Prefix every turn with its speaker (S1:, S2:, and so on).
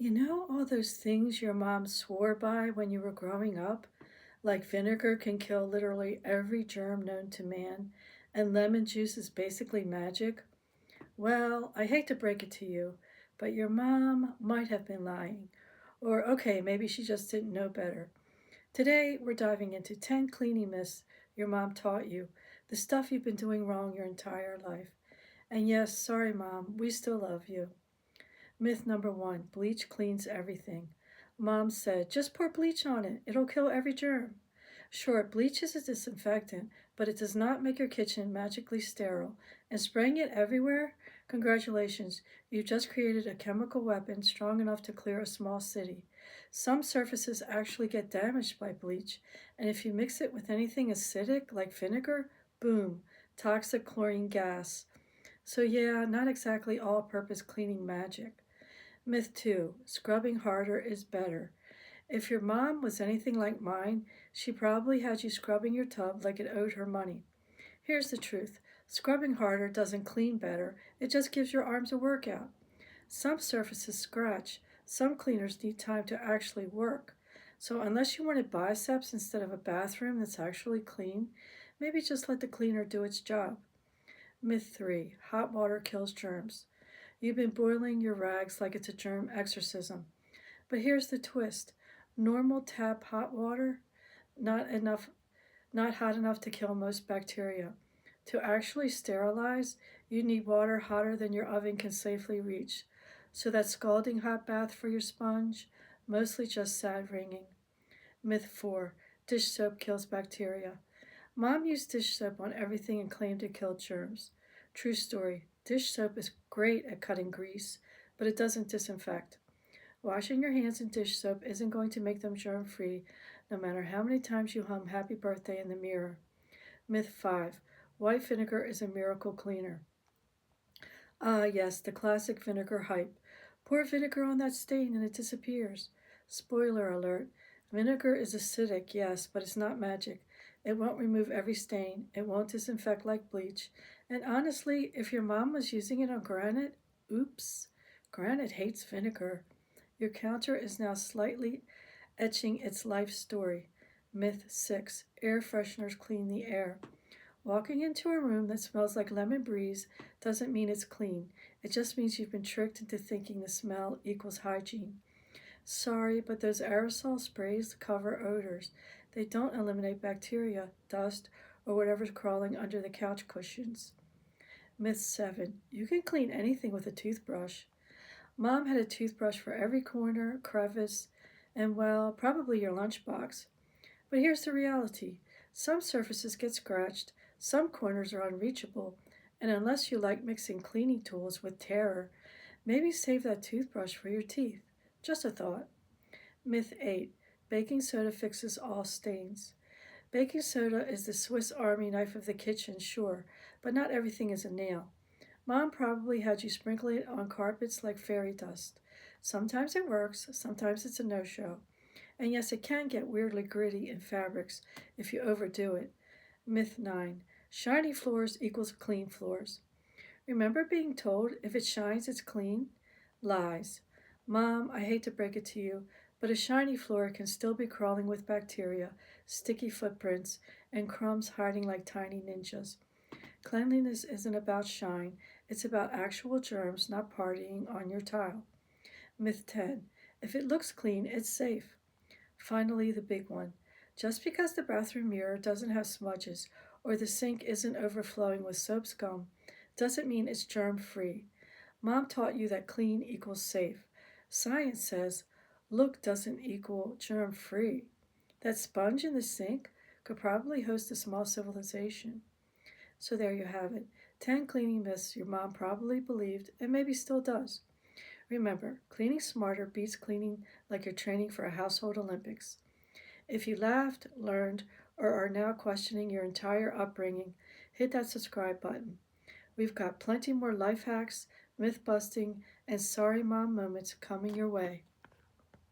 S1: You know all those things your mom swore by when you were growing up? Like vinegar can kill literally every germ known to man, and lemon juice is basically magic? Well, I hate to break it to you, but your mom might have been lying. Or, okay, maybe she just didn't know better. Today, we're diving into 10 cleaning myths your mom taught you, the stuff you've been doing wrong your entire life. And yes, sorry, Mom, we still love you. Myth number one, bleach cleans everything. Mom said, just pour bleach on it. It'll kill every germ. Sure, bleach is a disinfectant, but it does not make your kitchen magically sterile. And spraying it everywhere? Congratulations, you've just created a chemical weapon strong enough to clear a small city. Some surfaces actually get damaged by bleach, and if you mix it with anything acidic like vinegar, boom, toxic chlorine gas. So, yeah, not exactly all purpose cleaning magic. Myth 2, scrubbing harder is better. If your mom was anything like mine, she probably had you scrubbing your tub like it owed her money. Here's the truth, scrubbing harder doesn't clean better, it just gives your arms a workout. Some surfaces scratch, some cleaners need time to actually work. So, unless you wanted biceps instead of a bathroom that's actually clean, maybe just let the cleaner do its job. Myth 3, hot water kills germs. You've been boiling your rags like it's a germ exorcism. But here's the twist. Normal tap hot water, not enough not hot enough to kill most bacteria. To actually sterilize, you need water hotter than your oven can safely reach. So that scalding hot bath for your sponge, mostly just sad ringing. Myth 4. Dish soap kills bacteria. Mom used dish soap on everything and claimed it killed germs. True story. Dish soap is great at cutting grease, but it doesn't disinfect. Washing your hands in dish soap isn't going to make them germ free, no matter how many times you hum happy birthday in the mirror. Myth 5. White vinegar is a miracle cleaner. Ah, yes, the classic vinegar hype. Pour vinegar on that stain and it disappears. Spoiler alert, vinegar is acidic, yes, but it's not magic. It won't remove every stain, it won't disinfect like bleach. And honestly, if your mom was using it on granite, oops, granite hates vinegar. Your counter is now slightly etching its life story. Myth 6. Air fresheners clean the air. Walking into a room that smells like lemon breeze doesn't mean it's clean. It just means you've been tricked into thinking the smell equals hygiene. Sorry, but those aerosol sprays cover odors. They don't eliminate bacteria, dust, or whatever's crawling under the couch cushions. Myth 7. You can clean anything with a toothbrush. Mom had a toothbrush for every corner, crevice, and well, probably your lunchbox. But here's the reality, some surfaces get scratched, some corners are unreachable, and unless you like mixing cleaning tools with terror, maybe save that toothbrush for your teeth. Just a thought. Myth 8. Baking soda fixes all stains. Baking soda is the Swiss Army knife of the kitchen, sure, but not everything is a nail. Mom probably had you sprinkle it on carpets like fairy dust. Sometimes it works, sometimes it's a no show. And yes, it can get weirdly gritty in fabrics if you overdo it. Myth 9. Shiny floors equals clean floors. Remember being told if it shines, it's clean? Lies. Mom, I hate to break it to you, but a shiny floor can still be crawling with bacteria, sticky footprints, and crumbs hiding like tiny ninjas. Cleanliness isn't about shine, it's about actual germs not partying on your tile. Myth 10. If it looks clean, it's safe. Finally, the big one. Just because the bathroom mirror doesn't have smudges or the sink isn't overflowing with soap scum doesn't mean it's germ free. Mom taught you that clean equals safe. Science says look doesn't equal germ free. That sponge in the sink could probably host a small civilization. So there you have it, 10 cleaning myths your mom probably believed and maybe still does. Remember, cleaning smarter beats cleaning like you're training for a household Olympics. If you laughed, learned, or are now questioning your entire upbringing, hit that subscribe button. We've got plenty more life hacks, myth busting, and sorry mom moments coming your way.